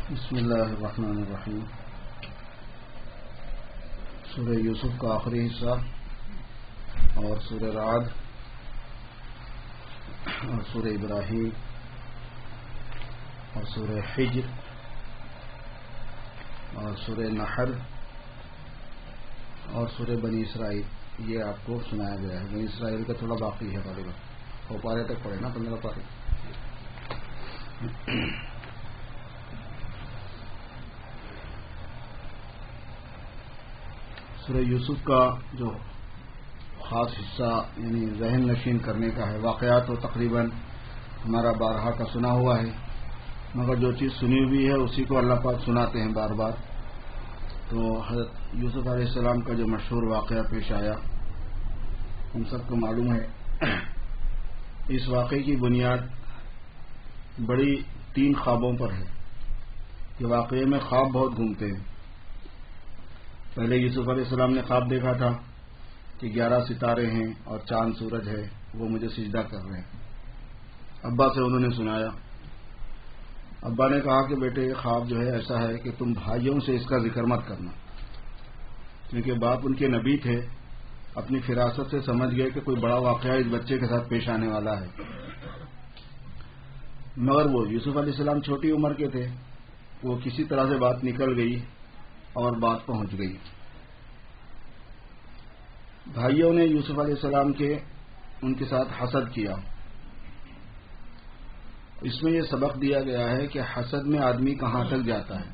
بسم اللہ الرحمن الرحیم۔ سورہ یوسف کا آخری حصہ اور سورہ رعد اور سورہ ابراہیم اور سورہ حجر اور سورہ نحل اور سورہ بنی اسرائیل، یہ آپ کو سنایا گیا ہے۔ بنی اسرائیل کا تھوڑا باقی ہے، غالباً وہ پارے تک پڑھے نا، 15 پارے۔ سورہ یوسف کا جو خاص حصہ یعنی ذہن نشین کرنے کا ہے، واقعات تو تقریباً ہمارا بارہا کا سنا ہوا ہے، مگر جو چیز سنی ہوئی ہے اسی کو اللہ پاک سناتے ہیں بار بار۔ تو حضرت یوسف علیہ السلام کا جو مشہور واقعہ پیش آیا ہم سب کو معلوم ہے۔ اس واقعے کی بنیاد بڑی 3 خوابوں پر ہے کہ واقعے میں خواب بہت گھومتے ہیں۔ پہلے یوسف علیہ السلام نے خواب دیکھا تھا کہ 11 ستارے ہیں اور چاند سورج ہے، وہ مجھے سجدہ کر رہے ہیں۔ ابا سے انہوں نے سنایا۔ ابا نے کہا کہ بیٹے یہ خواب جو ہے ایسا ہے کہ تم بھائیوں سے اس کا ذکر مت کرنا، کیونکہ باپ ان کے نبی تھے، اپنی فراست سے سمجھ گئے کہ کوئی بڑا واقعہ اس بچے کے ساتھ پیش آنے والا ہے۔ مگر وہ یوسف علیہ السلام چھوٹی عمر کے تھے، وہ کسی طرح سے بات نکل گئی اور بات پہنچ گئی۔ بھائیوں نے یوسف علیہ السلام ان کے ساتھ حسد کیا۔ اس میں یہ سبق دیا گیا ہے کہ حسد میں آدمی کہاں تک جاتا ہے۔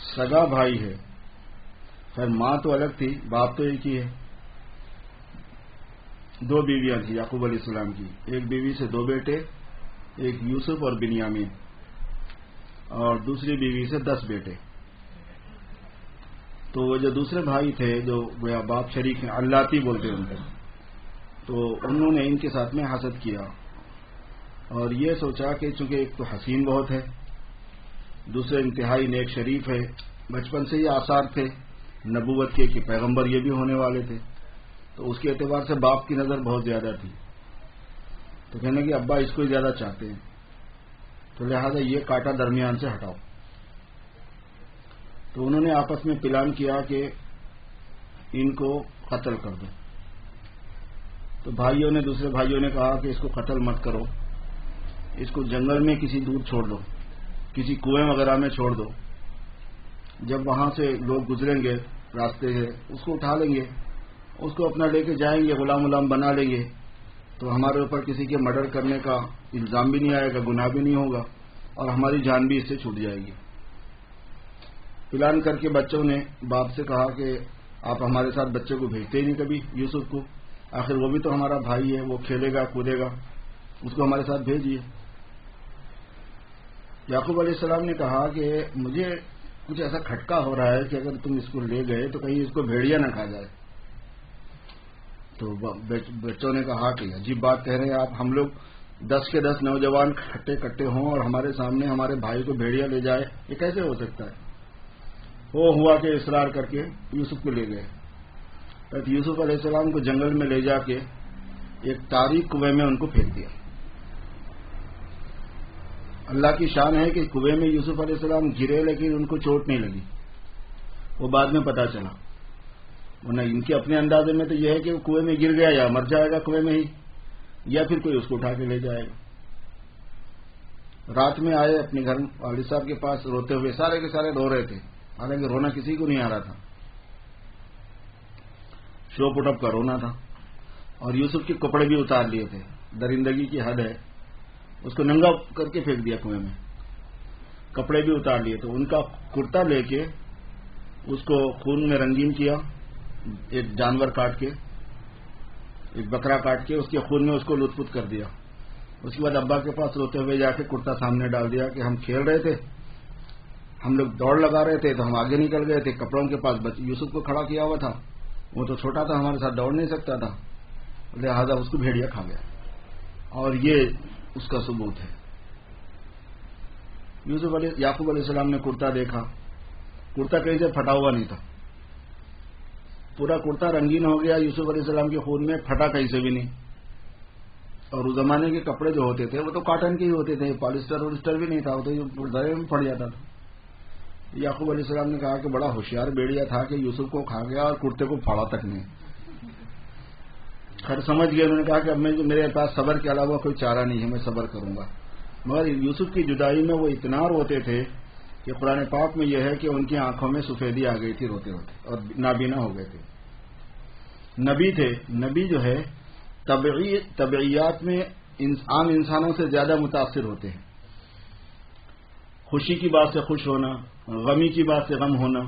سگا بھائی ہے، خیر ماں تو الگ تھی، باپ تو ایک ہی ہے۔ 2 بیویاں تھیں یعقوب علیہ السلام کی، ایک بیوی سے 2 بیٹے، ایک یوسف اور بنیامین، اور دوسری بیوی سے 10 بیٹے۔ تو وہ جو دوسرے بھائی تھے جو گویا باپ شریک ہیں، اللاتی بولتے ان کو، تو انہوں نے ان کے ساتھ میں حسد کیا اور یہ سوچا کہ چونکہ ایک تو حسین بہت ہے، دوسرے انتہائی نیک شریف ہے، بچپن سے یہ آثار تھے نبوت کے کہ پیغمبر یہ بھی ہونے والے تھے، تو اس کے اعتبار سے باپ کی نظر بہت زیادہ تھی۔ تو کہنے کہ ابا اس کو زیادہ چاہتے ہیں، تو لہذا یہ کانٹا درمیان سے ہٹاؤ۔ تو انہوں نے آپس میں پلان کیا کہ ان کو قتل کر دو۔ تو دوسرے بھائیوں نے کہا کہ اس کو قتل مت کرو، اس کو جنگل میں کسی دور چھوڑ دو، کسی کنویں وغیرہ میں چھوڑ دو، جب وہاں سے لوگ گزریں گے راستے سے اس کو اٹھا لیں گے، اس کو اپنا لے کے جائیں گے، غلام بنا لیں گے، تو ہمارے اوپر کسی کے مرڈر کرنے کا الزام بھی نہیں آئے گا، گناہ بھی نہیں ہوگا، اور ہماری جان بھی اس سے چھوٹ جائے گی۔ پلان کر کے بچوں نے باپ سے کہا کہ آپ ہمارے ساتھ بچے کو بھیجتے ہی نہیں کبھی، یوسف کو، آخر وہ بھی تو ہمارا بھائی ہے، وہ کھیلے گا کودے گا، اس کو ہمارے ساتھ بھیجیے۔ یعقوب علیہ السلام نے کہا کہ مجھے کچھ ایسا کھٹکا ہو رہا ہے کہ اگر تم اس کو لے گئے تو کہیں اس کو بھیڑیا نہ کھا جائے۔ تو بچوں نے کہا کہ عجیب بات کہہ رہے ہیں آپ، ہم لوگ 10 کے 10 نوجوان کھٹے کٹے ہوں اور ہمارے سامنے ہمارے بھائی کو بھیڑیا لے جائے، یہ کیسے ہو سکتا ہے؟ وہ ہوا کہ اصرار کر کے یوسف کو لے گئے۔ یوسف علیہ السلام کو جنگل میں لے جا کے ایک تاریک کنویں میں ان کو پھینک دیا۔ اللہ کی شان ہے کہ کنویں میں یوسف علیہ السلام گرے لیکن ان کو چوٹ نہیں لگی، وہ بعد میں پتا چلا، ورنہ ان کے اپنے اندازے میں تو یہ ہے کہ وہ کنویں میں گر گیا یا مر جائے گا کنویں میں ہی، یا پھر کوئی اس کو اٹھا کے لے جائے گا۔ رات میں آئے اپنے گھر والد صاحب کے پاس روتے ہوئے، سارے کے سارے رو رہے تھے، حالانکہ رونا کسی کو نہیں آ رہا تھا، شو پٹ اپ کا رونا تھا، اور یوسف کے کپڑے بھی اتار لیے تھے، درندگی کی حد ہے، اس کو ننگا کر کے پھینک دیا کنویں میں، کپڑے بھی اتار لیے، تو ان کا کرتا لے کے اس کو خون میں رنگین کیا، ایک جانور کاٹ کے، ایک بکرا کاٹ کے اس کے خون میں اس کو لطف پت کر دیا۔ اس کے بعد ابا کے پاس روتے ہوئے جا کے کرتا سامنے ڈال دیا کہ ہم کھیل رہے تھے، ہم لوگ دوڑ لگا رہے تھے تو ہم آگے نکل گئے تھے، کپڑوں کے پاس یوسف کو کھڑا کیا ہوا تھا، وہ تو چھوٹا تھا، ہمارے ساتھ دوڑ نہیں سکتا تھا، لہذا اس کو بھیڑیا کھا گیا، اور یہ اس کا ثبوت ہے۔ یعقوب علیہ السلام نے کرتا دیکھا، کرتا کہیں سے پھٹا ہوا نہیں تھا، پورا کرتا رنگین ہو گیا یوسف علیہ السلام کے خون میں، پھٹا کہیں سے بھی نہیں۔ اور اس زمانے کے کپڑے جو ہوتے تھے وہ تو کاٹن کے ہی ہوتے تھے، پالیسٹر ولیسٹر بھی نہیں تھا، وہ تو درے میں پڑ جاتا تھا۔ یعقوب علیہ السلام نے کہا کہ بڑا ہوشیار بیڑیا تھا کہ یوسف کو کھا گیا اور کرتے کو پھاڑا تک نہیں۔ خیر سمجھ گئے، انہوں نے کہا کہ اب میرے پاس صبر کے علاوہ کوئی چارہ نہیں ہے، میں صبر کروں گا۔ مگر یوسف کی جدائی میں وہ اتنا روتے تھے کہ قرآن پاک میں یہ ہے کہ ان کی آنکھوں میں سفیدی آ گئی تھی روتے روتے، اور نابینا ہو گئے تھے۔ نبی تھے، نبی جو ہے طبعیات میں عام انسانوں سے زیادہ متاثر ہوتے ہیں۔ خوشی کی بات سے خوش ہونا، غمی کی بات سے غم ہونا،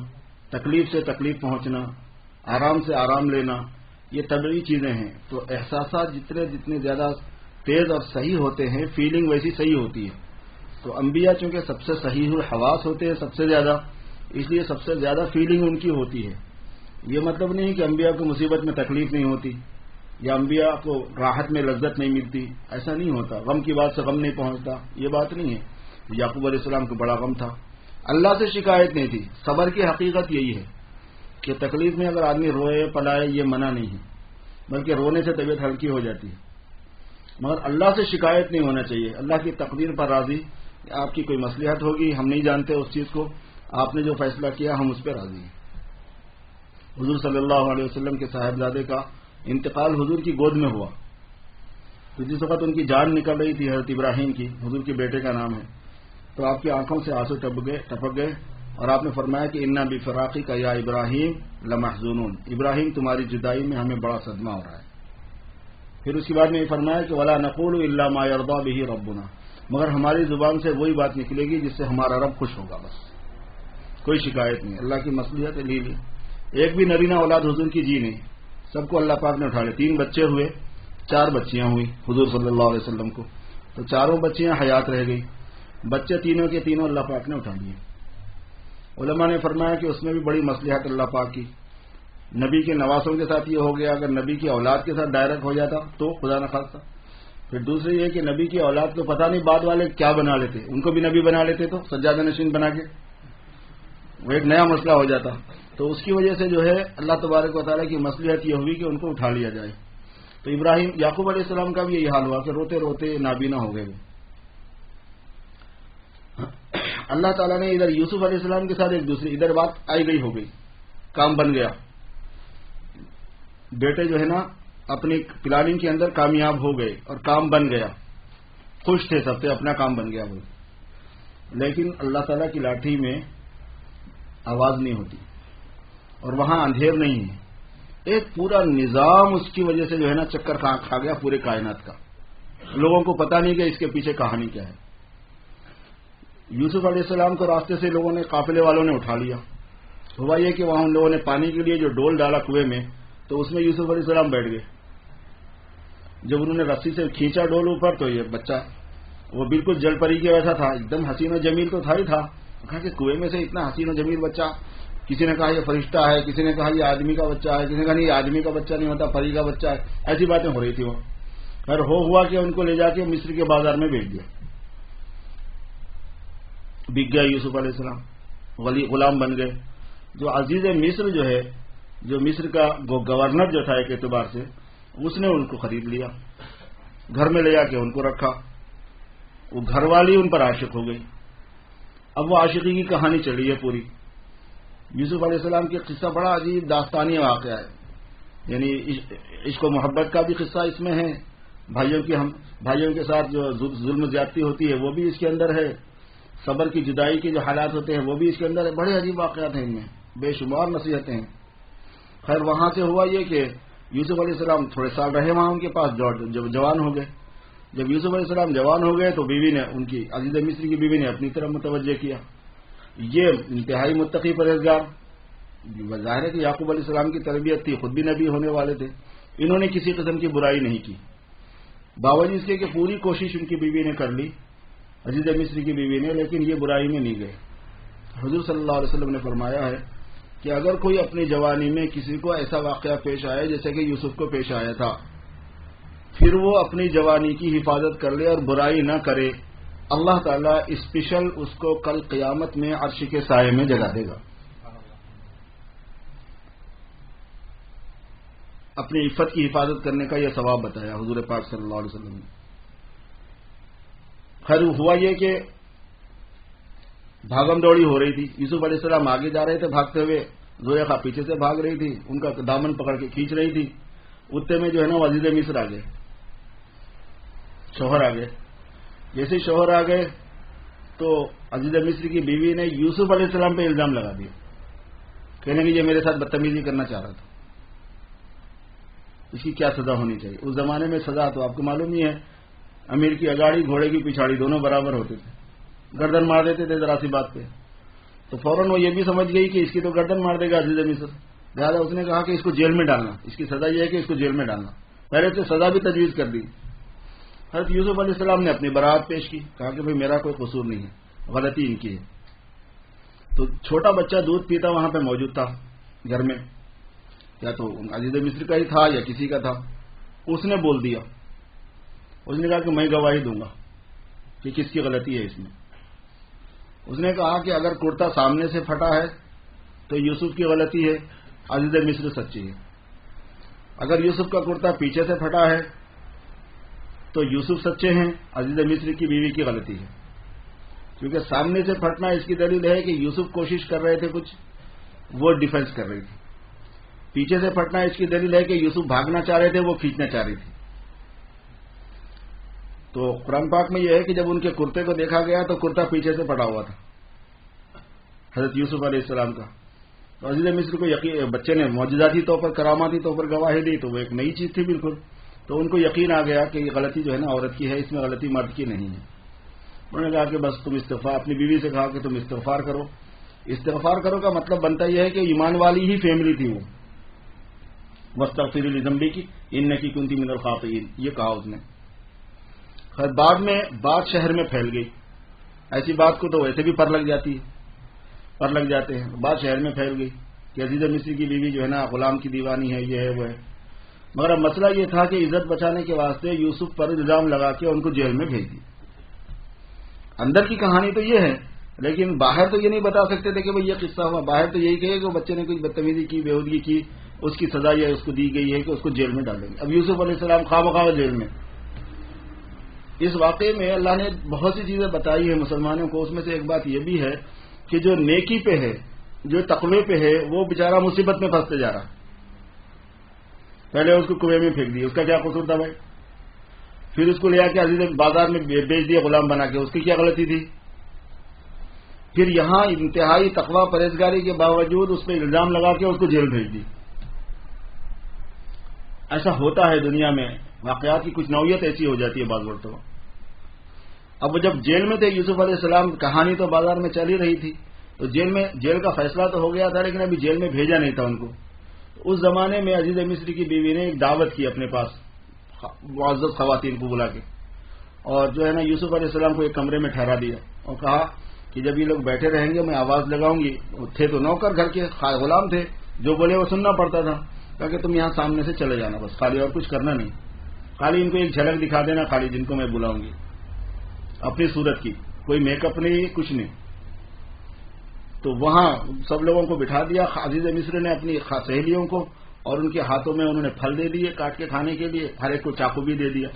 تکلیف سے تکلیف پہنچنا، آرام سے آرام لینا، یہ طبعی چیزیں ہیں۔ تو احساسات جتنے زیادہ تیز اور صحیح ہوتے ہیں، فیلنگ ویسی صحیح ہوتی ہے۔ تو انبیاء چونکہ سب سے صحیح الحواس ہوتے ہیں سب سے زیادہ، اس لیے سب سے زیادہ فیلنگ ان کی ہوتی ہے۔ یہ مطلب نہیں کہ انبیاء کو مصیبت میں تکلیف نہیں ہوتی یا انبیاء کو راحت میں لذت نہیں ملتی، ایسا نہیں ہوتا، غم کی بات سے غم نہیں پہنچتا، یہ بات نہیں ہے۔ یعقوب علیہ السلام کو بڑا غم تھا، اللہ سے شکایت نہیں تھی۔ صبر کی حقیقت یہی ہے کہ تکلیف میں اگر آدمی روئے پلائے یہ منع نہیں ہے، بلکہ رونے سے طبیعت ہلکی ہو جاتی ہے، مگر اللہ سے شکایت نہیں ہونا چاہیے۔ اللہ کی تقدیر پر راضی، آپ کی کوئی مصلحت ہوگی، ہم نہیں جانتے اس چیز کو، آپ نے جو فیصلہ کیا ہم اس پہ راضی ہیں۔ حضور صلی اللہ علیہ وسلم کے صاحبزادے کا انتقال حضور کی گود میں ہوا، تو جس وقت ان کی جان نکل رہی تھی حضرت ابراہیم کی، حضور کے بیٹے کا نام ہے، تو آپ کی آنکھوں سے آنسو ٹپک گئے اور آپ نے فرمایا کہ انا بفراقی کا یا ابراہیم لمحزونون، ابراہیم تمہاری جدائی میں ہمیں بڑا صدمہ ہو رہا ہے۔ پھر اس کے بعد میں یہ فرمایا کہ ولا نقول الا ما يرضى به ربنا، مگر ہماری زبان سے وہی بات نکلے گی جس سے ہمارا رب خوش ہوگا، بس کوئی شکایت نہیں۔ اللہ کی مصلحت لی لی، ایک بھی نرینہ اولاد حضور کی جی نہیں، سب کو اللہ پاک نے اٹھا لیا۔ 3 بچے ہوئے، 4 بچیاں ہوئی حضور صلی اللہ علیہ وسلم کو، تو 4 بچیاں حیات رہ گئی، بچے تینوں کے تینوں اللہ پاک نے اٹھا لیے۔ علماء نے فرمایا کہ اس میں بھی بڑی مصلحت اللہ پاک کی، نبی کے نواسوں کے ساتھ یہ ہو گیا، اگر نبی کی اولاد کے ساتھ ڈائریکٹ ہو جاتا تو خدا نخواستہ۔ پھر دوسری یہ کہ نبی کی اولاد کو پتہ نہیں بعد والے کیا بنا لیتے، ان کو بھی نبی بنا لیتے تو سجادہ نشین بنا کے، وہ ایک نیا مسئلہ ہو جاتا۔ تو اس کی وجہ سے جو ہے اللہ تبارک و تعالیٰ کی مصلحت یہ ہوئی کہ ان کو اٹھا لیا جائے۔ تو یعقوب علیہ السلام کا بھی یہی حال ہوا کہ روتے روتے نابینا ہو گئے۔ اللہ تعالیٰ نے ادھر یوسف علیہ السلام کے ساتھ ایک دوسری ادھر بات آئی گئی ہو گئی، کام بن گیا، بیٹے جو ہے نا اپنی پلاننگ کے اندر کامیاب ہو گئے اور کام بن گیا، خوش تھے سب سے، اپنا کام بن گیا وہ۔ لیکن اللہ تعالیٰ کی لاٹھی میں آواز نہیں ہوتی اور وہاں اندھیر نہیں ہے، ایک پورا نظام اس کی وجہ سے جو ہے نا چکر کھا گیا پورے کائنات کا، لوگوں کو پتہ نہیں کہ اس کے پیچھے کہانی کیا ہے۔ یوسف علیہ السلام کو راستے سے لوگوں نے، قافلے والوں نے اٹھا لیا، ہوا یہ کہ وہاں ان لوگوں نے پانی کے لیے جو ڈول ڈالا کنویں میں، تو اس میں یوسف علیہ السلام بیٹھ گئے۔ جب انہوں نے رسی سے کھینچا ڈول اوپر تو یہ بچہ وہ بالکل جل پری کے ویسا تھا، ایک دم حسین و جمیل تو تھا ہی تھا۔ کہا کہ کنویں میں سے اتنا حسین و جمیل بچہ، کسی نے کہا یہ فرشتہ ہے، کسی نے کہا یہ آدمی کا بچہ ہے، کسی نے کہا نہیں یہ آدمی کا بچہ نہیں ہوتا، پری کا بچہ ہے، ایسی باتیں ہو رہی تھی۔ وہ خیر ہوا کہ ان کو لے جا کے مصر کے بازار میں بیچ دیا، بک گیا یوسف علیہ السلام، غلام بن گئے۔ جو عزیز مصر جو ہے، جو مصر کا گورنر جو تھا ایک اعتبار سے، اس نے ان کو خرید لیا، گھر میں لے جا کے ان کو رکھا، وہ گھر والی ان پر عاشق ہو گئی۔ اب وہ عاشقی کی کہانی چلی ہے پوری۔ یوسف علیہ السلام کی قصہ بڑا عجیب داستانی واقعہ ہے، یعنی عشق و محبت کا بھی قصہ اس میں ہے، بھائیوں کے ساتھ جو ظلم زیادتی ہوتی ہے وہ بھی اس کے اندر ہے، صبر کی جدائی کے جو حالات ہوتے ہیں وہ بھی اس کے اندر ہے، بڑے عجیب واقعات ہیں، ان میں بے شمار نصیحتیں ہیں۔ خیر وہاں سے ہوا یہ کہ یوسف علیہ السلام تھوڑے سال رہے وہاں ان کے پاس، جب جوان ہو گئے، جب یوسف علیہ السلام جوان ہو گئے تو بیوی نے، ان کی عزیز مصر کی بیوی نے اپنی طرف متوجہ کیا۔ یہ انتہائی متقی پرہیزگار، ظاہر ہے کہ یعقوب علیہ السلام کی تربیت تھی، خود بھی نبی ہونے والے تھے، انہوں نے کسی قسم کی برائی نہیں کی، باوجود اس کے کہ پوری کوشش ان کی بیوی نے کر لی، عزیز مصر کی بیوی نے، لیکن یہ برائی میں نہیں گئے۔ حضور صلی اللہ علیہ وسلم نے فرمایا ہے کہ اگر کوئی اپنی جوانی میں کسی کو ایسا واقعہ پیش آئے جیسے کہ یوسف کو پیش آیا تھا، پھر وہ اپنی جوانی کی حفاظت کر لے اور برائی نہ کرے، اللہ تعالیٰ اسپیشل اس کو کل قیامت میں عرش کے سائے میں جگا دے گا۔ اپنی عفت کی حفاظت کرنے کا یہ ثواب بتایا حضور پاک صلی اللہ علیہ وسلم نے۔ خیر ہوا یہ کہ بھاگم دوڑی ہو رہی تھی، یوسف علیہ السلام آگے جا رہے تھے بھاگتے ہوئے، زلیخا پیچھے سے بھاگ رہی تھی، ان کا دامن پکڑ کے کھینچ رہی تھی۔ اتنے میں جو ہے نا وہ عزیز مصر آ گئے، شوہر آ گئے۔ جیسے شوہر آ گئے تو عزیز مصر کی بیوی نے یوسف علیہ السلام پہ الزام لگا دیا، کہنے کہ یہ میرے ساتھ بدتمیزی کرنا چاہ رہا تھا، اس کی کیا سزا ہونی چاہیے۔ اس زمانے میں سزا تو آپ کو معلوم ہی ہے، امیر کی اگاڑی گھوڑے کی پچھاڑی دونوں برابر ہوتے تھے، گردن مار دیتے تھے ذرا سی بات پہ۔ تو فوراً وہ یہ بھی سمجھ گئی کہ اس کی تو گردن مار دے گا عزیز مصر، لہٰذا اس نے کہا کہ اس کو جیل میں ڈالنا، اس کی سزا یہ ہے کہ اس کو جیل میں ڈالنا، پہلے سے سزا بھی تجویز کر دی۔ حضرت یوسف علیہ السلام نے اپنی برات پیش کی، کہا کہ بھئی میرا کوئی قصور نہیں ہے، غلطی ان کی ہے۔ تو چھوٹا بچہ دودھ پیتا وہاں پہ موجود تھا گھر میں، یا تو عزیز مصر کا ہی تھا یا کسی کا تھا، اس نے بول دیا، اس نے کہا کہ میں گواہی دوں گا کہ کس کی غلطی ہے اس میں۔ اس نے کہا کہ اگر کرتا سامنے سے پھٹا ہے تو یوسف کی غلطی ہے، عزیز مصر سچی ہے، اگر یوسف کا کرتا پیچھے سے پھٹا ہے تو یوسف سچے ہیں، عزیز مصر کی بیوی کی غلطی ہے۔ کیونکہ سامنے سے پھٹنا اس کی دلیل ہے کہ یوسف کوشش کر رہے تھے کچھ، وہ ڈیفنس کر رہی تھی، پیچھے سے پھٹنا اس کی دلیل ہے کہ یوسف بھاگنا چاہ رہے تھے، وہ کھینچنا چاہ رہی تھی۔ تو قرآن پاک میں یہ ہے کہ جب ان کے کرتے کو دیکھا گیا تو کرتا پیچھے سے پھٹا ہوا تھا حضرت یوسف علیہ السلام کا۔ تو عزیز مصر کو یقین، بچے نے معجزاتی طور پر کراماتی طور پر گواہی دی، تو وہ ایک نئی چیز تھی بالکل، تو ان کو یقین آ گیا کہ یہ غلطی جو ہے نا عورت کی ہے، اس میں غلطی مرد کی نہیں ہے۔ انہوں نے کہا کہ بس تم استغفار، اپنی بیوی سے کہا کہ تم استغفار کرو۔ استغفار کرو کا مطلب بنتا یہ ہے کہ ایمان والی ہی فیملی تھی وہ، واستغفری لذنبی کی انکی کنتی من الخاطئین، یہ کہا اس نے۔ خیر بعد میں بات شہر میں پھیل گئی، ایسی بات کو تو ویسے بھی پر لگ جاتی ہے، پر لگ جاتے ہیں، بات شہر میں پھیل گئی کہ عزیز مصر کی بیوی جو ہے نا غلام کی دیوانی ہے، یہ ہے وہ ہے۔ مگر اب مسئلہ یہ تھا کہ عزت بچانے کے واسطے یوسف پر الزام لگا کے ان کو جیل میں بھیج دی۔ اندر کی کہانی تو یہ ہے، لیکن باہر تو یہ نہیں بتا سکتے تھے کہ بھئی یہ قصہ ہوا، باہر تو یہی کہے کہ وہ بچے نے کچھ بدتمیزی کی، بےہودگی کی، اس کی سزا یہ اس کو دی گئی ہے کہ اس کو جیل میں ڈالیں گے۔ اب یوسف علیہ السلام خواہ مخواہ جیل میں۔ اس واقعے میں اللہ نے بہت سی چیزیں بتائی ہیں مسلمانوں کو، اس میں سے ایک بات یہ بھی ہے کہ جو نیکی پہ ہے، جو تقوی پہ ہے، وہ بیچارہ مصیبت میں پھنستے جا رہا۔ پہلے اس کو کنویں میں پھینک دیا، اس کا کیا قصور تھا بھائی؟ پھر اس کو لے آ کے عزیز بازار میں بیچ دیا غلام بنا کے، اس کی کیا غلطی تھی؟ پھر یہاں انتہائی تقوی پرہیزگاری کے باوجود اس پہ الزام لگا کے اس کو جیل بھیج دی۔ ایسا ہوتا ہے دنیا میں، واقعات کی کچھ نوعیت ایسی ہو جاتی ہے بعض مرتبہ۔ اب وہ جب جیل میں تھے یوسف علیہ السلام، کہانی تو بازار میں چل ہی رہی تھی، تو جیل کا فیصلہ تو ہو گیا تھا، لیکن ابھی جیل میں بھیجا نہیں تھا ان کو۔ اس زمانے میں عزیز مصر کی بیوی نے ایک دعوت کی اپنے پاس معزز خواتین کو بلا کے، اور جو ہے نا یوسف علیہ السلام کو ایک کمرے میں ٹھہرا دیا اور کہا کہ جب یہ لوگ بیٹھے رہیں گے میں آواز لگاؤں گی۔ تھے تو نوکر، گھر کے غلام تھے، جو بولے وہ سننا پڑتا تھا۔ کہا کہ تم یہاں سامنے سے چلے جانا، بس خالی اور کچھ کرنا نہیں، خالی ان کو ایک جھلک دکھا دینا، خالی جن کو میں بلاؤں گی اپنی صورت کی، کوئی میک اپ نہیں، کچھ نہیں۔ تو وہاں سب لوگوں کو بٹھا دیا، عزیز مصر نے اپنی سہیلیوں کو، اور ان کے ہاتھوں میں انہوں نے پھل دے دیے کاٹ کے کھانے کے لیے، ہر ایک کو چاقو بھی دے دیا۔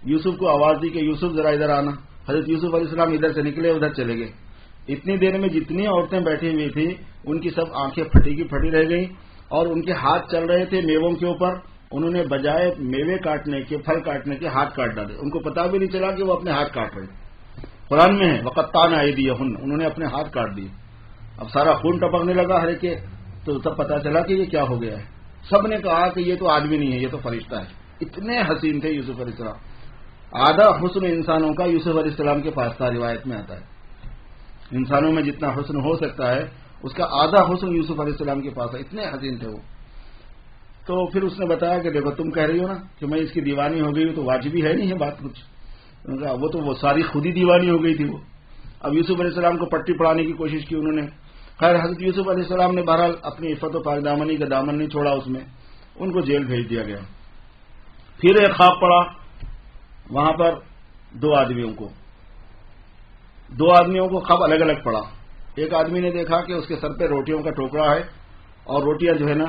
یوسف کو آواز دی کہ یوسف ذرا ادھر آنا۔ حضرت یوسف علیہ السلام ادھر سے نکلے، ادھر چلے گئے۔ اتنی دیر میں جتنی عورتیں بیٹھی ہوئی تھیں ان کی سب آنکھیں پھٹی کی پھٹی رہ گئیں، اور ان کے ہاتھ چل رہے تھے میووں کے اوپر، انہوں نے بجائے میوے کاٹنے کے، پھل کاٹنے کے، ہاتھ کاٹ ڈالے۔ ان کو پتا بھی نہیں چلا کہ وہ اپنے ہاتھ کاٹ رہے۔ قرآن میں ہے وَقَطَّعْنَ أَيْدِيَهُنَّ، انہوں نے اپنے ہاتھ کاٹ دیے۔ اب سارا خون ٹپکنے لگا ہر ایک کے، تو تب پتا چلا کہ یہ کیا ہو گیا ہے۔ سب نے کہا کہ یہ تو آدمی نہیں ہے، یہ تو فرشتہ ہے۔ اتنے حسین تھے یوسف علیہ السلام، آدھا حسن انسانوں کا یوسف علیہ السلام کے پاس تھا، روایت میں آتا ہے انسانوں میں جتنا حسن ہو سکتا ہے اس کا آدھا حسن یوسف علیہ السلام کے پاس ہے، اتنے حسین تھے وہ۔ تو پھر اس نے بتایا کہ دیکھو تم کہہ رہی ہو نا کہ میں اس کی دیوانی ہو گئی ہوں، تو واجبی ہے نہیں ہے بات کچھ، وہ تو وہ ساری خود ہی دیوانی ہو گئی تھی وہ۔ اب یوسف علیہ السلام کو پٹی پڑھانے کی کوشش کی انہوں نے۔ خیر حضرت یوسف علیہ السلام نے بہرحال اپنی عفت و پاک دامنی کا دامن نہیں چھوڑا، اس میں ان کو جیل بھیج دیا گیا۔ پھر ایک خواب پڑا وہاں پر دو آدمیوں کو خواب الگ الگ پڑا۔ ایک آدمی نے دیکھا کہ اس کے سر پہ روٹیوں کا ٹوکرا ہے، اور روٹیاں جو ہے نا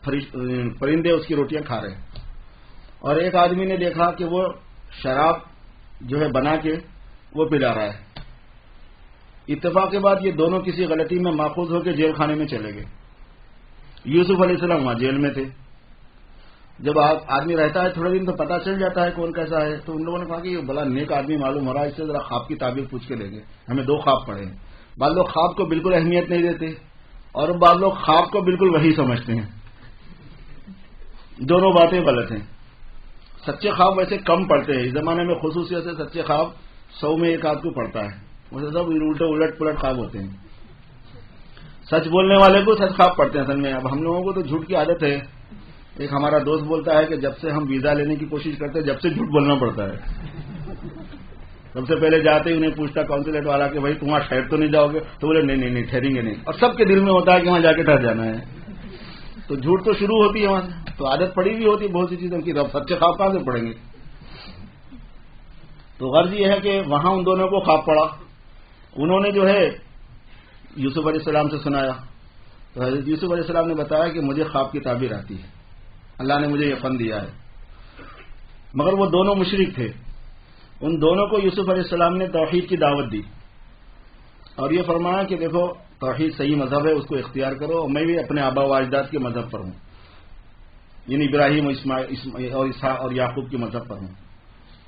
پرندے اس کی روٹیاں کھا رہے ہیں، اور ایک آدمی نے دیکھا کہ وہ شراب جو ہے بنا کے وہ پلا رہا ہے۔ اتفاق کے بعد یہ دونوں کسی غلطی میں ماخوذ ہو کے جیل خانے میں چلے گئے۔ یوسف علیہ السلام وہاں جیل میں تھے۔ جب آدمی رہتا ہے تھوڑے دن تو پتہ چل جاتا ہے کون کیسا ہے، تو ان لوگوں نے کہا کہ یہ بڑا نیک آدمی معلوم ہو رہا ہے، اس سے ذرا خواب کی تعبیر پوچھ کے لیں گے، ہمیں 2 خواب پڑے ہیں۔ بعض لوگ خواب کو بالکل اہمیت نہیں دیتے اور بعض لوگ خواب کو بالکل وہی سمجھتے ہیں، دونوں باتیں غلط ہیں۔ سچے خواب ویسے کم پڑتے ہیں، اس زمانے میں خصوصیت سے سچے خواب 100 میں 1 آدھ کو پڑتا ہے، ویسے سب الٹ پلٹ خواب ہوتے ہیں۔ سچ بولنے والے کو سچ خواب پڑتے ہیں اصل میں۔ اب ہم لوگوں کو تو جھوٹ کی عادت ہے۔ ایک ہمارا دوست بولتا ہے کہ جب سے ہم ویزا لینے کی کوشش کرتے ہیں جب سے جھوٹ بولنا پڑتا ہے۔ سب سے پہلے جاتے ہی انہیں پوچھتا کونسلیٹ والا کہ بھائی تم وہاں ٹھہر تو نہیں جاؤ گے، تو بولے نہیں ٹھہریں گے نہیں، اور سب کے دل میں ہوتا ہے کہ وہاں جا کے ٹھہر جانا ہے، تو جھوٹ تو شروع ہوتی ہے وہاں سے، تو عادت پڑی بھی ہوتی ہے بہت سی چیزوں کی، اب سچے خواب کہاں سے پڑیں گے؟ تو غرض یہ ہے کہ وہاں ان دونوں کو خواب پڑا، انہوں نے جو ہے یوسف علیہ السلام سے سنایا، تو حضرت یوسف علیہ السلام نے بتایا کہ مجھے خواب کی تعبیر آتی ہے، اللہ نے مجھے یہ فن دیا ہے۔ مگر وہ دونوں مشرک تھے، ان دونوں کو یوسف علیہ السلام نے توحید کی دعوت دی اور یہ فرمایا کہ دیکھو توحید صحیح مذہب ہے، اس کو اختیار کرو، اور میں بھی اپنے آبا و اجداد کے مذہب پر ہوں، یعنی ابراہیم اور اسحاق اور یعقوب کے مذہب پر ہوں۔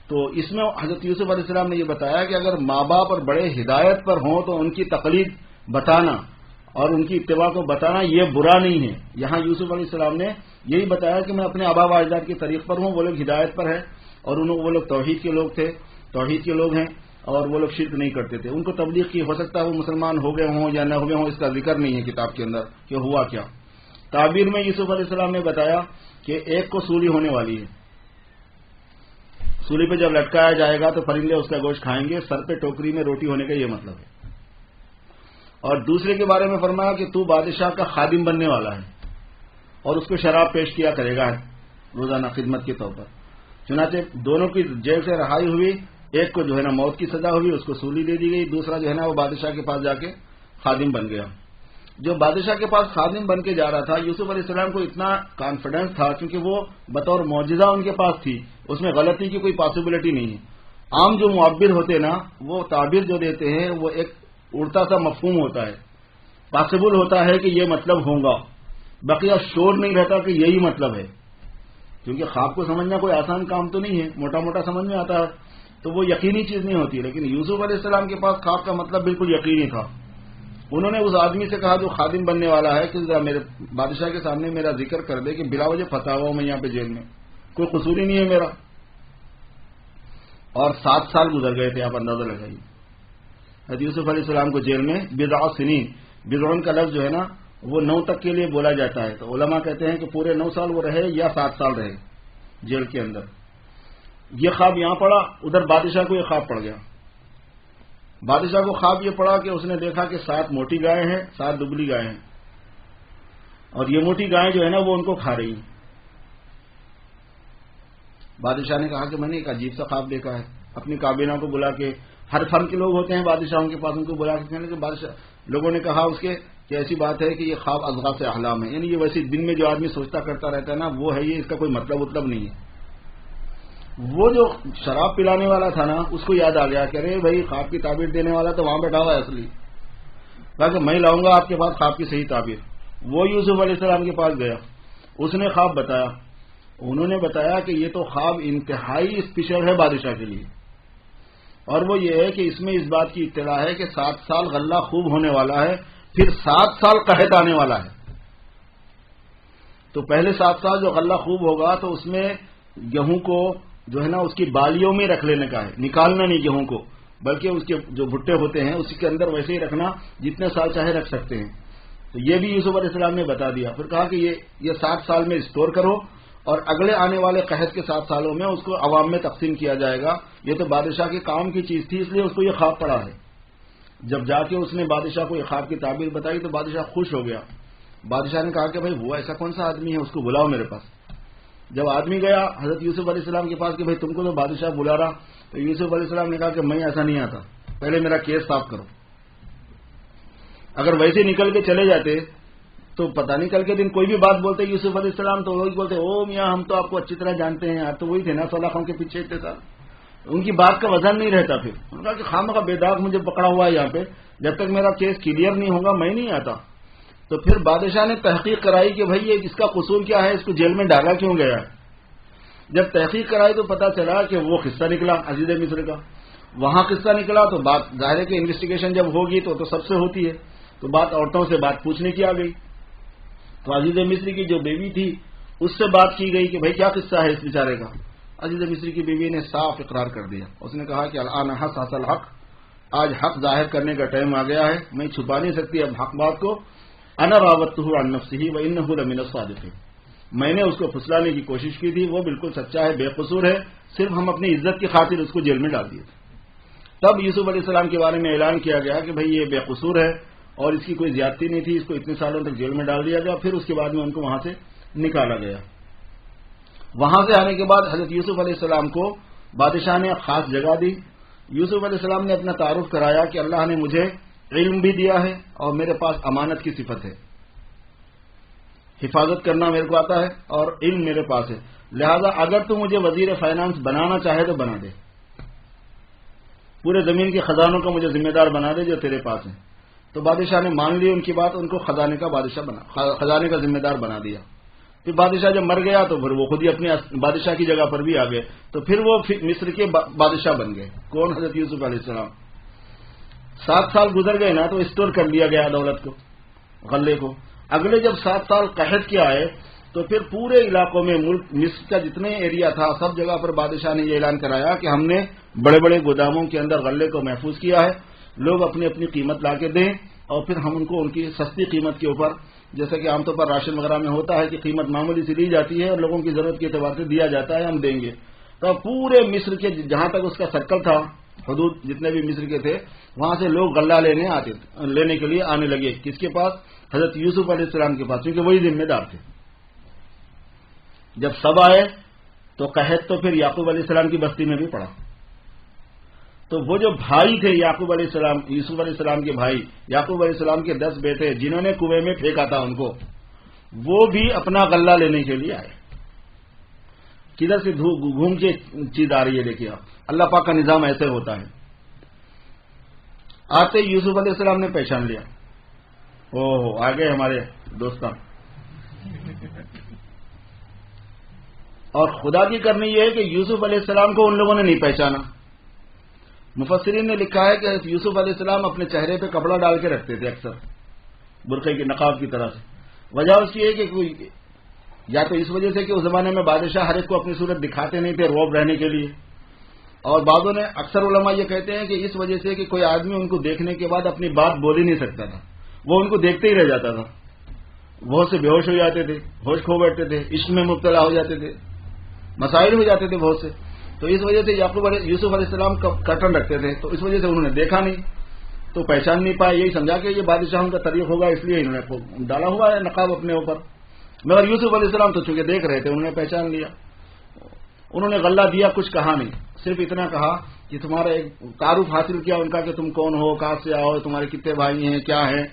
تو اس میں حضرت یوسف علیہ السلام نے یہ بتایا کہ اگر ماں باپ اور بڑے ہدایت پر ہوں تو ان کی تقلید بتانا اور ان کی اتباع کو بتانا یہ برا نہیں ہے۔ یہاں یوسف علیہ السلام نے یہی بتایا کہ میں اپنے آبا و اجداد کے طریق پر ہوں، وہ لوگ ہدایت پر ہے اور وہ لوگ توحید کے لوگ تھے، توحید کے لوگ ہیں، اور وہ لوگ شرک نہیں کرتے تھے۔ ان کو تبلیغ کی، ہو سکتا ہے وہ مسلمان ہو گئے ہوں یا نہ ہو گئے ہوں، اس کا ذکر نہیں ہے کتاب کے اندر کہ ہوا کیا۔ تعبیر میں یوسف علیہ السلام نے بتایا کہ ایک کو سولی ہونے والی ہے، سولی پہ جب لٹکایا جائے گا تو پرندے اس کا گوشت کھائیں گے، سر پہ ٹوکری میں روٹی ہونے کا یہ مطلب ہے۔ اور دوسرے کے بارے میں فرمایا کہ تو بادشاہ کا خادم بننے والا ہے اور اس کو شراب پیش کیا کرے گا روزانہ خدمت کے طور پر۔ چنانچہ دونوں کی جیل سے رہائی ہوئی، ایک کو جو ہے نا موت کی سزا ہوئی، اس کو سولی دے دی گئی، دوسرا جو ہے نا وہ بادشاہ کے پاس جا کے خادم بن گیا۔ جو بادشاہ کے پاس خادم بن کے جا رہا تھا، یوسف علیہ السلام کو اتنا کانفیڈنس تھا کیونکہ وہ بطور معجزہ ان کے پاس تھی، اس میں غلطی کی کوئی پاسبلٹی نہیں ہے۔ عام جو معبر ہوتے نا، وہ تعبیر جو دیتے ہیں وہ ایک اڑتا سا مفہوم ہوتا ہے، پاسبل ہوتا ہے کہ یہ مطلب ہوگا، بقیہ شور نہیں رہتا کہ یہی مطلب ہے، کیونکہ خواب کو سمجھنا کوئی آسان کام تو نہیں ہے، موٹا موٹا سمجھ میں آتا ہے تو وہ یقینی چیز نہیں ہوتی۔ لیکن یوسف علیہ السلام کے پاس خواب کا مطلب بالکل یقینی تھا۔ انہوں نے اس آدمی سے کہا جو خادم بننے والا ہے کہ ذرا میرے بادشاہ کے سامنے میرا ذکر کر دے کہ بلا وجہ پھنسا ہوا ہوں میں یہاں پہ جیل میں، کوئی قصور ہی نہیں ہے میرا۔ اور 7 سال گزر گئے تھے، آپ اندازہ لگائیے۔ حضرت یوسف علیہ السلام کو جیل میں بضع سنین، بضعن کا لفظ جو ہے نا وہ 9 تک کے لیے بولا جاتا ہے، تو علماء کہتے ہیں کہ پورے 9 سال وہ رہے یا 7 سال رہے جیل کے اندر۔ یہ خواب یہاں پڑا، ادھر بادشاہ کو یہ خواب پڑ گیا۔ بادشاہ کو خواب یہ پڑا کہ اس نے دیکھا کہ 7 موٹی گائیں ہیں، 7 دبلی گائیں ہیں، اور یہ موٹی گائیں جو ہے نا وہ ان کو کھا رہی ہیں۔ بادشاہ نے کہا کہ میں نے ایک عجیب سا خواب دیکھا ہے، اپنی کابینہ کو بلا کے، ہر فن کے لوگ ہوتے ہیں بادشاہوں کے پاس، ان کو بلا کے کہنے کہ بادشاہ، لوگوں نے کہا اس کے کہ ایسی بات ہے کہ یہ خواب اضغاث احلام ہے، یعنی یہ ویسے دن میں جو آدمی سوچتا کرتا رہتا ہے نا وہ ہے، یہ اس کا کوئی مطلب نہیں ہے۔ وہ جو شراب پلانے والا تھا نا اس کو یاد آ گیا کہ ارے بھائی خواب کی تعبیر دینے والا تو وہاں بیٹھا ہوا ہے اصلی، کہا کہ میں لاؤں گا آپ کے پاس خواب کی صحیح تعبیر۔ وہ یوسف علیہ السلام کے پاس گیا، اس نے خواب بتایا، انہوں نے بتایا کہ یہ تو خواب انتہائی اسپیشل ہے بادشاہ کے لیے، اور وہ یہ ہے کہ اس میں اس بات کی اطلاع ہے کہ 7 سال غلہ خوب ہونے والا ہے، پھر 7 سال قحط آنے والا ہے۔ تو پہلے 7 سال جو غلہ خوب ہوگا تو اس میں گیہوں کو جو ہے نا اس کی بالیوں میں رکھ لینے کا ہے، نکالنا نہیں گیہوں کو، بلکہ اس کے جو بھٹے ہوتے ہیں اسی کے اندر ویسے ہی رکھنا جتنے سال چاہے رکھ سکتے ہیں۔ تو یہ بھی یوسف علیہ السلام نے بتا دیا، پھر کہا کہ یہ 7 سال میں اسٹور کرو اور اگلے آنے والے قحط کے 7 سالوں میں اس کو عوام میں تقسیم کیا جائے گا۔ یہ تو بادشاہ کے کام کی چیز تھی، اس لیے اس کو یہ خواب پڑا ہے۔ جب جا کے اس نے بادشاہ کو یہ خواب کی تعبیر بتائی تو بادشاہ خوش ہو گیا۔ بادشاہ نے کہا کہ بھائی وہ ایسا کون سا آدمی ہے، اس کو بلاؤ میرے پاس۔ جب آدمی گیا حضرت یوسف علیہ السلام کے پاس کہ بھائی تم کو تو بادشاہ بلا رہا، تو یوسف علیہ السلام نے کہا کہ میں ایسا نہیں آتا، پہلے میرا کیس صاف کرو۔ اگر ویسے نکل کے چلے جاتے تو پتہ نہیں کل کے دن کوئی بھی بات بولتے یوسف علیہ السلام تو وہی بولتے او میاں ہم تو آپ کو اچھی طرح جانتے ہیں، آپ تو وہی تھے نا 16 قوم کے پیچھے تھے سر. ان کی بات کا وزن نہیں رہتا. پھر انہوں نے کہا کہ خامخواہ بے داغ مجھے پکڑا ہوا ہے یہاں پہ، جب تک میرا کیس کلیئر نہیں ہوگا میں نہیں آتا. تو پھر بادشاہ نے تحقیق کرائی کہ بھائی یہ اس کا قصور کیا ہے، اس کو جیل میں ڈالا کیوں گیا ہے. جب تحقیق کرائی تو پتا چلا کہ وہ قصہ نکلا عزیز مصر کا. وہاں قصہ نکلا تو بات ظاہر ہے کہ انویسٹیگیشن جب ہوگی تو سب سے ہوتی ہے، تو بات عورتوں سے بات پوچھنے کی آ گئی. تو عزیز مصری کی جو بیوی تھی اس سے بات کی گئی کہ بھائی کیا قصہ ہے اس بیچارے کا. عزیز مصری کی بیوی نے صاف اقرار کر دیا. اس نے کہا کہ الان حق حاصل حق، آج حق ظاہر کرنے کا ٹائم آ گیا ہے، میں چھپا نہیں سکتی اب حق بات کو. انا راودتہ عن نفسہ وانہ لمن الصادقین، میں نے اس کو پھسلانے کی کوشش کی تھی، وہ بالکل سچا ہے، بے قصور ہے، صرف ہم اپنی عزت کی خاطر اس کو جیل میں ڈال دیے تھے. تب یوسف علیہ السلام کے بارے میں اعلان کیا گیا کہ بھئی یہ بے قصور ہے اور اس کی کوئی زیادتی نہیں تھی، اس کو اتنے سالوں تک جیل میں ڈال دیا گیا. پھر اس کے بعد میں ان کو وہاں سے نکالا گیا. وہاں سے آنے کے بعد حضرت یوسف علیہ السلام کو بادشاہ نے خاص جگہ دی. یوسف علیہ السلام نے اپنا تعارف کرایا کہ اللہ نے مجھے علم بھی دیا ہے اور میرے پاس امانت کی صفت ہے، حفاظت کرنا میرے کو آتا ہے اور علم میرے پاس ہے، لہذا اگر تو مجھے وزیر فائنانس بنانا چاہے تو بنا دے، پورے زمین کے خزانوں کا مجھے ذمہ دار بنا دے جو تیرے پاس ہیں. تو بادشاہ نے مان لی ان کی بات، ان کو خزانے کا ذمہ دار بنا دیا. پھر بادشاہ جب مر گیا تو پھر وہ خود ہی اپنے بادشاہ کی جگہ پر بھی آ گئے. تو پھر وہ مصر کے بادشاہ بن گئے. کون؟ حضرت یوسف علیہ السلام. 7 سال گزر گئے نا تو اسٹور کر لیا گیا دولت کو، غلے کو. اگلے جب 7 سال قحط کے آئے تو پھر پورے علاقوں میں ملک مصر کا جتنے ایریا تھا سب جگہ پر بادشاہ نے یہ اعلان کرایا کہ ہم نے بڑے بڑے گوداموں کے اندر غلے کو محفوظ کیا ہے، لوگ اپنی اپنی قیمت لا کے دیں اور پھر ہم ان کو ان کی سستی قیمت کے اوپر، جیسا کہ عام طور پر راشن وغیرہ میں ہوتا ہے کہ قیمت معمولی سے لی جاتی ہے اور لوگوں کی ضرورت کے اعتبار سے دیا جاتا ہے، ہم دیں گے. تو پورے مصر کے جہاں تک اس کا سرکل تھا، حدود جتنے بھی مصر کے تھے، وہاں سے لوگ غلہ لینے کے لیے آنے لگے. کس کے پاس؟ حضرت یوسف علیہ السلام کے پاس، کیونکہ وہی ذمہ دار تھے. جب سب آئے تو قحط تو پھر یعقوب علیہ السلام کی بستی میں بھی پڑا. تو وہ جو بھائی تھے یعقوب علیہ السلام، یوسف علیہ السلام کے بھائی، یعقوب علیہ السلام کے 10 بیٹے جنہوں نے کنویں میں پھینکا تھا ان کو، وہ بھی اپنا غلہ لینے کے لیے آئے. کدھر سے گھوم کے چیز آ رہی ہے دیکھیے آپ، اللہ پاک کا نظام ایسے ہوتا ہے. آتے یوسف علیہ السلام نے پہچان لیا، اوہ آ گئے ہمارے دوستان. اور خدا کی کرنی یہ ہے کہ یوسف علیہ السلام کو ان لوگوں نے نہیں پہچانا. مفسرین نے لکھا ہے کہ یوسف علیہ السلام اپنے چہرے پہ کپڑا ڈال کے رکھتے تھے اکثر، برقعے کی نقاب کی طرح سے. وجہ اس کی ہے کہ کوئی یا تو اس وجہ سے کہ اس زمانے میں بادشاہ ہر ایک کو اپنی صورت دکھاتے نہیں تھے روب رہنے کے لیے، اور بعضوں نے اکثر علماء یہ کہتے ہیں کہ اس وجہ سے کہ کوئی آدمی ان کو دیکھنے کے بعد اپنی بات بول ہی نہیں سکتا تھا، وہ ان کو دیکھتے ہی رہ جاتا تھا. بہت سے بے ہوش ہو جاتے تھے، ہوش کھو بیٹھتے تھے، عشق میں مبتلا ہو جاتے تھے، مسائل ہو جاتے تھے بہت سے. تو اس وجہ سے یوسف علیہ السلام کرٹن رکھتے تھے، تو اس وجہ سے انہوں نے دیکھا نہیں تو پہچان نہیں پائے. یہی سمجھا کہ یہ بادشاہوں کا طریق ہوگا، اس لیے انہوں نے ڈالا ہوا ہے نقاب اپنے اوپر. مگر یوسف علیہ السلام تو چونکہ دیکھ رہے تھے، انہوں نے پہچان لیا. انہوں نے غلہ دیا، کچھ کہا نہیں، صرف اتنا کہا کہ تمہارا ایک تعارف حاصل کیا ان کا کہ تم کون ہو، کہاں سے آؤ، تمہارے کتنے بھائی ہیں، کیا ہیں.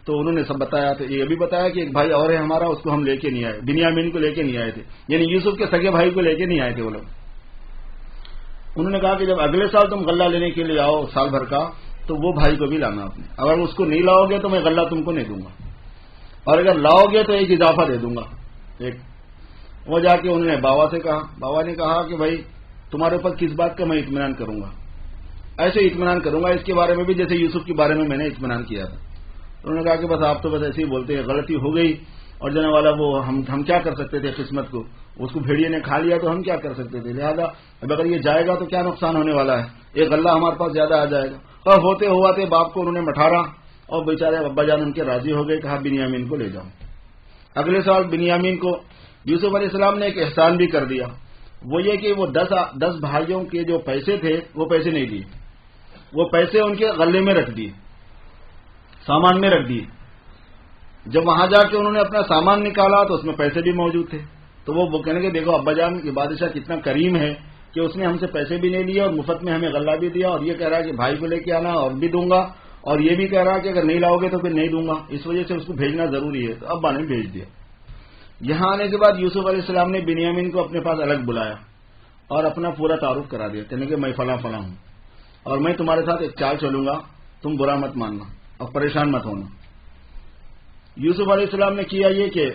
تو انہوں نے سب بتایا. تو یہ بھی بتایا کہ ایک بھائی اور ہے ہمارا، اس کو ہم لے کے نہیں آئے، بنیامین کو لے کے نہیں آئے تھے، یعنی یوسف کے سگے بھائی کو لے کے نہیں آئے تھے وہ لوگ. انہوں نے کہا کہ جب اگلے سال تم غلہ لینے کے لیے آؤ سال بھر کا، تو وہ بھائی کو بھی لانا اپنے. اگر اس کو نہیں لاؤ گے تو میں غلہ تم کو نہیں دوں گا، اور اگر لاؤ گے تو ایک اضافہ دے دوں گا ایک. وہ جا کے انہوں نے بابا سے کہا. بابا نے کہا کہ بھائی تمہارے اوپر کس بات کا میں اطمینان کروں گا؟ ایسے اطمینان کروں گا اس کے بارے میں بھی جیسے یوسف کے بارے میں نے اطمینان کیا تھا. انہوں نے کہا کہ بس آپ تو بس ایسے ہی بولتے ہیں، غلطی ہو گئی اور جانے والا وہ ہم کیا کر سکتے تھے، قسمت کو اس کو بھیڑیے نے کھا لیا تو ہم کیا کر سکتے تھے، لہذا اب اگر یہ جائے گا تو کیا نقصان ہونے والا ہے، ایک غلہ ہمارے پاس زیادہ آ جائے گا. اور ہوتے ہوا تھے باپ کو انہوں نے مٹھارا اور بیچارے ابا جان ان کے راضی ہو گئے، کہا بنیامین کو لے جاؤ. اگلے سال بنیامین کو یوسف علیہ السلام نے ایک احسان بھی کر دیا. وہ یہ کہ وہ 10 بھائیوں کے جو پیسے تھے وہ پیسے نہیں دیے، وہ پیسے ان کے غلے میں رکھ دیے، سامان میں رکھ دیے. جب وہاں جا کے انہوں نے اپنا سامان نکالا تو اس میں پیسے بھی موجود تھے. تو وہ کہنے کے دیکھو ابا جان یہ بادشاہ کتنا کریم ہے کہ اس نے ہم سے پیسے بھی نہیں لیے اور مفت میں ہمیں غلہ بھی دیا، اور یہ کہہ رہا ہے کہ بھائی کو لے کے آنا اور بھی دوں گا اور یہ بھی کہہ رہا کہ اگر نہیں لاؤ گے تو پھر نہیں دوں گا، اس وجہ سے اس کو بھیجنا ضروری ہے۔ تو ابا نے بھیج دیا۔ یہاں آنے کے بعد یوسف علیہ السلام نے بنیامین کو اپنے پاس الگ بلایا اور اپنا پورا تعارف کرا دیا، کہنے کہ میں فلاں فلاں ہوں اور میں تمہارے ساتھ ایک چال چلوں گا، تم برا مت ماننا اور پریشان مت ہونا۔ یوسف علیہ السلام نے کیا یہ کہ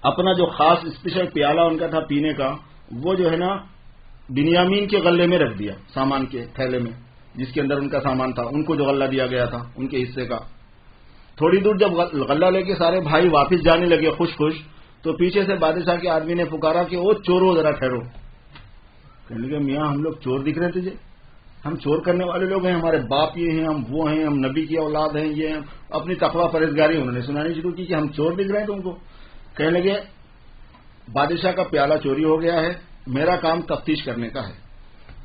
اپنا جو خاص اسپیشل پیالہ ان کا تھا پینے کا، وہ جو ہے نا بنیامین کے غلے میں رکھ دیا، سامان کے تھیلے میں جس کے اندر ان کا سامان تھا، ان کو جو غلہ دیا گیا تھا ان کے حصے کا۔ تھوڑی دور جب غلہ لے کے سارے بھائی واپس جانے لگے خوش خوش، تو پیچھے سے بادشاہ کے آدمی نے پکارا کہ وہ چورو ذرا ٹھہرو۔ کہنے لگے میاں ہم لوگ چور دکھ رہے تجھے؟ ہم چور کرنے والے لوگ ہیں، ہمارے باپ یہ ہیں، ہم وہ ہیں، ہم نبی کی اولاد ہیں، یہ ہیں۔ اپنی تقویٰ پرہیزگاری انہوں نے سنانی شروع کی کہ ہم چور دکھ رہے ہیں تم کو۔ کہنے لگے بادشاہ کا پیالہ چوری ہو گیا ہے، میرا کام تفتیش کرنے کا ہے۔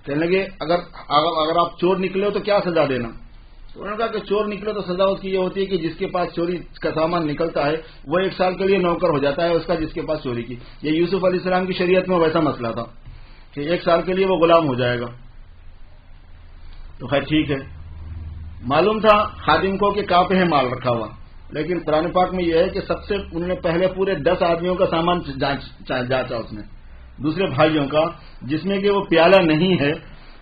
کہنے لگے اگر آپ چور نکلے ہو تو کیا سزا دینا؟ تو انہوں نے کہا کہ چور نکلے تو سزا اس کی یہ ہوتی ہے کہ جس کے پاس چوری کا سامان نکلتا ہے وہ 1 سال کے لیے نوکر ہو جاتا ہے اس کا جس کے پاس چوری کی۔ یہ یوسف علیہ السلام کی شریعت میں ویسا مسئلہ تھا کہ 1 سال کے لیے وہ غلام ہو جائے گا۔ تو خیر ٹھیک ہے، معلوم تھا خادم کو کہ کہاں پہ ہے مال رکھا ہوا، لیکن قرآن پاک میں یہ ہے کہ سب سے انہوں نے پہلے پورے 10 آدمیوں کا سامان جانچا اس نے، دوسرے بھائیوں کا، جس میں کہ وہ پیالہ نہیں ہے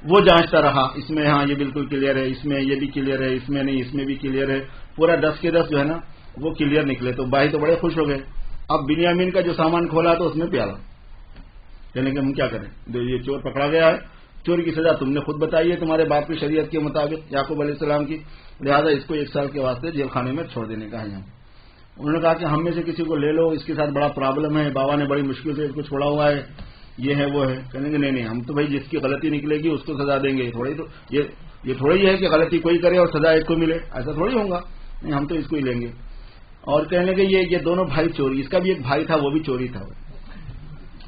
وہ جانچتا رہا، اس میں ہاں یہ بالکل کلیئر ہے، اس میں یہ بھی کلیئر ہے، اس میں نہیں، اس میں بھی کلیئر ہے، پورا 10 کے 10 جو ہے نا وہ کلیئر نکلے۔ تو بھائی تو بڑے خوش ہو گئے۔ اب بنیامین کا جو سامان کھولا تو اس میں پیالہ، کہنے کہ ہم کیا کریں، یہ چور پکڑا گیا ہے، چوری کی سزا تم نے خود بتائی ہے تمہارے باپ کی شریعت کے مطابق یعقوب علیہ السلام کی، لہذا اس کو 1 سال کے واسطے جیل خانے میں چھوڑ دینے کا ہے۔ یہاں انہوں نے کہا کہ ہم میں سے کسی کو لے لو، اس کے ساتھ بڑا پرابلم ہے، بابا نے بڑی مشکل سے اس کو چھوڑا ہوا ہے، یہ ہے وہ ہے۔ کہنے کہ نہیں ہم تو بھائی جس کی غلطی نکلے گی اس کو سزا دیں گے، یہ تھوڑی ہے کہ غلطی کوئی کرے اور سزا ایک کو ملے، ایسا تھوڑی ہوگا، نہیں ہم تو اس کو ہی لیں گے۔ اور کہنے کہ یہ دونوں بھائی چوری، اس کا بھی ایک بھائی تھا وہ بھی چوری تھا،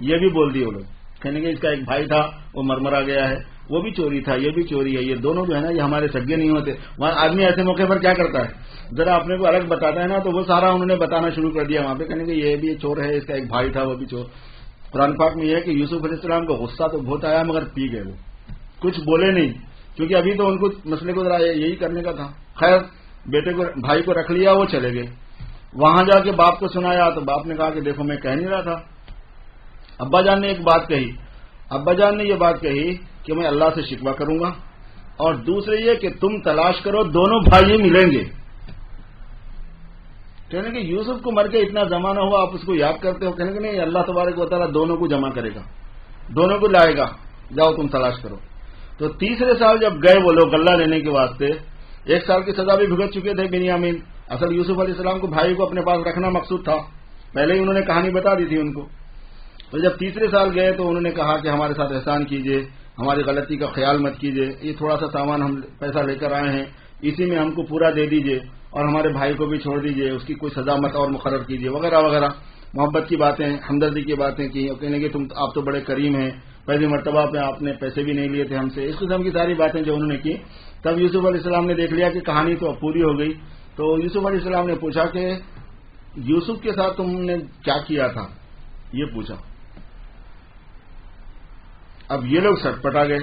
یہ بھی بول دیے وہ لوگ۔ کہنے کہ اس کا ایک بھائی تھا وہ مرمرا گیا ہے، وہ بھی چوری تھا، یہ بھی چوری ہے، یہ دونوں جو ہے نا یہ ہمارے سگے نہیں ہوتے۔ وہاں آدمی ایسے موقع پر کیا کرتا ہے، ذرا اپنے کو الگ بتاتا ہے نا، تو وہ سارا انہوں نے بتانا شروع کر دیا وہاں پہ۔ کہنے کہ یہ بھی چور ہے، اس کا ایک بھائی تھا وہ بھی چور۔ قرآن پاک میں یہ ہے کہ یوسف علیہ السلام کو غصہ تو بہت آیا مگر پی گئے، وہ کچھ بولے نہیں، کیونکہ ابھی تو ان کو مسئلے کو ذرا یہی کرنے کا تھا۔ خیر بیٹے کو بھائی کو رکھ لیا، وہ چلے گئے۔ وہاں جا کے باپ کو سنایا تو باپ نے کہا کہ دیکھو میں کہہ نہیں رہا تھا۔ ابا جان نے ایک بات کہی، ابا جان نے یہ بات کہی کہ میں اللہ سے شکوہ کروں گا، اور دوسرے یہ کہ تم تلاش کرو دونوں بھائی ملیں گے۔ کہنے کہ یوسف کو مر کے اتنا زمانہ ہوا آپ اس کو یاد کرتے ہو؟ کہنے کہ نہیں اللہ تبارک و تعالیٰ دونوں کو جمع کرے گا، دونوں کو لائے گا، جاؤ تم تلاش کرو۔ تو تیسرے سال جب گئے وہ لوگ غلہ لینے کے واسطے، 1 سال کی سزا بھی بھگت چکے تھے بنیامین۔ اصل یوسف علیہ السلام کو بھائی کو اپنے پاس رکھنا مقصود تھا، پہلے ہی انہوں نے کہانی بتا دی تھی ان کو۔ تو جب تیسرے سال گئے تو انہوں نے کہا کہ ہمارے ساتھ احسان کیجئے، ہماری غلطی کا خیال مت کیجئے، یہ تھوڑا سا سامان ہم پیسہ لے کر آئے ہیں، اسی میں ہم کو پورا دے دیجئے، اور ہمارے بھائی کو بھی چھوڑ دیجئے، اس کی کوئی سزا مت اور مقرر کیجئے، وغیرہ وغیرہ محبت کی باتیں، ہمدردی کی باتیں کی۔ اور کہنے کہ آپ تو بڑے کریم ہیں، پہلی مرتبہ پہ آپ نے پیسے بھی نہیں لیے تھے ہم سے، اس قسم کی ساری باتیں جو انہوں نے کی۔ تب یوسف علیہ السلام نے دیکھ لیا کہ کہانی تو اب پوری ہو گئی، تو یوسف علیہ السلام نے پوچھا کہ یوسف کے ساتھ تم نے کیا کیا تھا، یہ پوچھا۔ اب یہ لوگ سٹ پٹا گئے